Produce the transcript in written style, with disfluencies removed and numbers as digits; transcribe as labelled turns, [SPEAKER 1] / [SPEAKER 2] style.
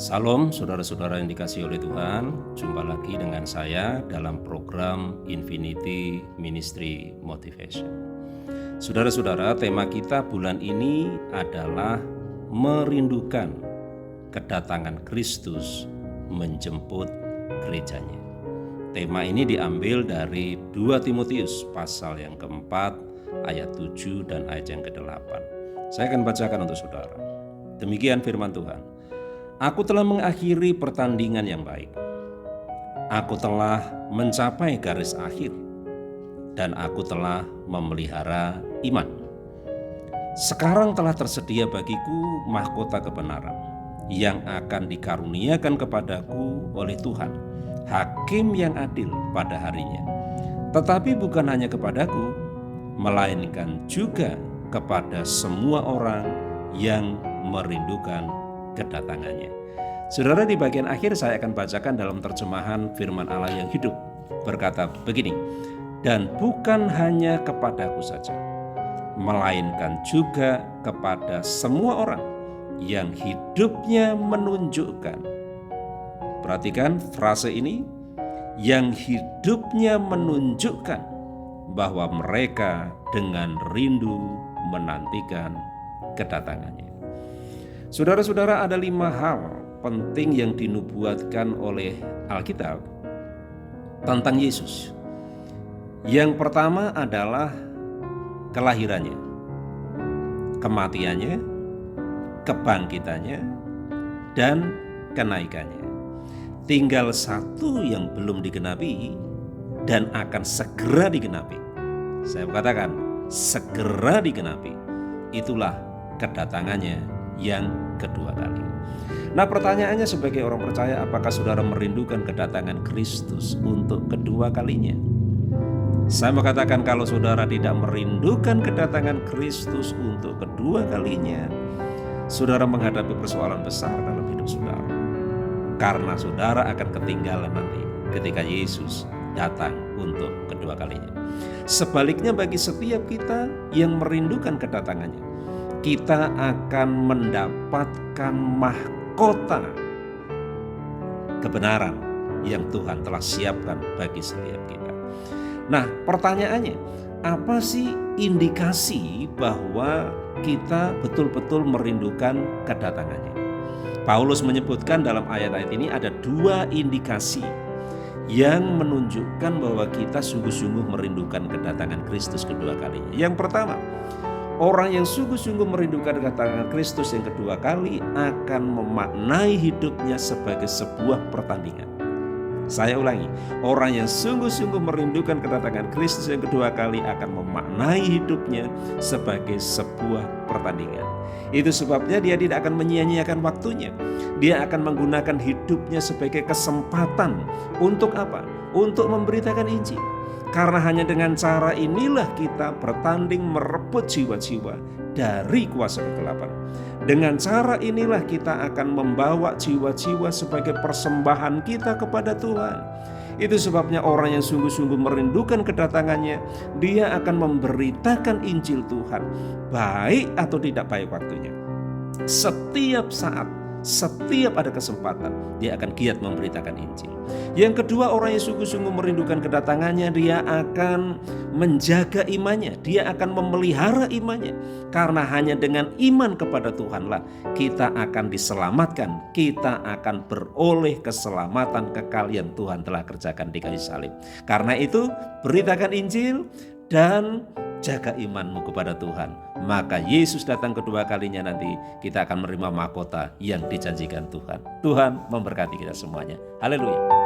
[SPEAKER 1] Salam saudara-saudara yang dikasihi oleh Tuhan. Jumpa lagi dengan saya dalam program Infinity Ministry Motivation. Saudara-saudara, tema kita bulan ini adalah merindukan kedatangan Kristus menjemput gerejanya. Tema ini diambil dari 2 Timotius pasal yang keempat ayat 7 dan ayat yang ke-8. Saya akan bacakan untuk saudara. Demikian firman Tuhan. Aku telah mengakhiri pertandingan yang baik. Aku telah mencapai garis akhir. Dan aku telah memelihara iman. Sekarang telah tersedia bagiku mahkota kebenaran yang akan dikaruniakan kepadaku oleh Tuhan, Hakim yang adil pada harinya. Tetapi bukan hanya kepadaku, melainkan juga kepada semua orang yang merindukan kedatangannya. Saudara, di bagian akhir saya akan bacakan dalam terjemahan firman Allah yang hidup. Berkata begini, dan bukan hanya kepadaku saja, melainkan juga kepada semua orang yang hidupnya menunjukkan. Perhatikan frase ini, yang hidupnya menunjukkan bahwa mereka dengan rindu menantikan kedatangannya. Saudara-saudara, ada 5 hal penting yang dinubuatkan oleh Alkitab tentang Yesus. Yang pertama adalah kelahirannya, kematiannya, kebangkitannya, dan kenaikannya. Tinggal satu yang belum digenapi dan akan segera digenapi. Saya katakan segera digenapi. Itulah kedatangannya yang kedua kali. Nah, pertanyaannya sebagai orang percaya, apakah saudara merindukan kedatangan Kristus untuk kedua kalinya? Saya mengatakan kalau saudara tidak merindukan kedatangan Kristus untuk kedua kalinya, saudara menghadapi persoalan besar dalam hidup saudara. Karena saudara akan ketinggalan nanti ketika Yesus datang untuk kedua kalinya. Sebaliknya bagi setiap kita yang merindukan kedatangannya, kita akan mendapatkan mahkota kebenaran yang Tuhan telah siapkan bagi setiap kita. Nah, pertanyaannya, apa sih indikasi bahwa kita betul-betul merindukan kedatangannya? Paulus menyebutkan dalam ayat-ayat ini ada 2 indikasi yang menunjukkan bahwa kita sungguh-sungguh merindukan kedatangan Kristus kedua kalinya. Yang pertama, orang yang sungguh-sungguh merindukan kedatangan Kristus yang kedua kali akan memaknai hidupnya sebagai sebuah pertandingan. Saya ulangi, orang yang sungguh-sungguh merindukan kedatangan Kristus yang kedua kali akan memaknai hidupnya sebagai sebuah pertandingan. Itu sebabnya dia tidak akan menyia-nyiakan waktunya. Dia akan menggunakan hidupnya sebagai kesempatan. Untuk apa? Untuk memberitakan Injil. Karena hanya dengan cara inilah kita bertanding merebut jiwa-jiwa dari kuasa kegelapan. Dengan cara inilah kita akan membawa jiwa-jiwa sebagai persembahan kita kepada Tuhan. Itu sebabnya orang yang sungguh-sungguh merindukan kedatangannya, dia akan memberitakan Injil Tuhan, baik atau tidak baik waktunya. Setiap saat, setiap ada kesempatan, dia akan giat memberitakan Injil. Yang kedua, orang yang sungguh-sungguh merindukan kedatangannya, dia akan menjaga imannya, dia akan memelihara imannya. Karena hanya dengan iman kepada Tuhanlah kita akan diselamatkan, kita akan beroleh keselamatan kekal yang Tuhan telah kerjakan di kayu salib. Karena itu, beritakan Injil dan jaga imanmu kepada Tuhan. Maka Yesus datang kedua kalinya nanti kita akan menerima mahkota yang dijanjikan Tuhan. Tuhan memberkati kita semuanya. Haleluya.